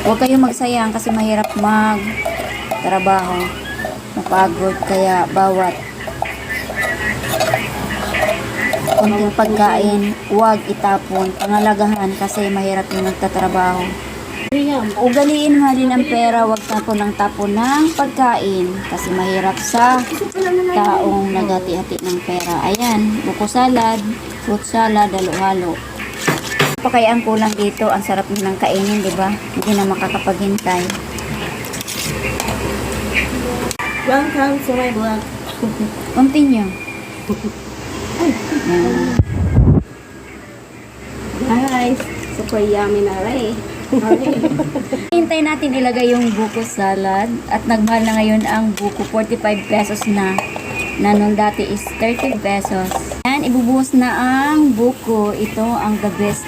Huwag kayong magsayang kasi mahirap mag-trabaho. Mapagod, kaya bawat konting pagkain, huwag itapon. Pangalagahan kasi mahirap yung nagtatrabaho. Ugaliin mahalin ang pera, huwag tapon ng pagkain kasi mahirap sa taong naghati-hati ng pera. Ayan, buko salad, fruit salad, halo-halo. Pa kaya ang kulang dito, ang sarap ng kainin, di ba? Hindi na makakapaghintay. Welcome to my vlog. Continue. Ayan. Guys, super yummy na rin. Hintay natin ilagay yung buko salad at nagmahal na ngayon ang buko, 45 pesos na nung dati is 30 pesos. Yan, ibubuhos na ang buko. Ito ang the best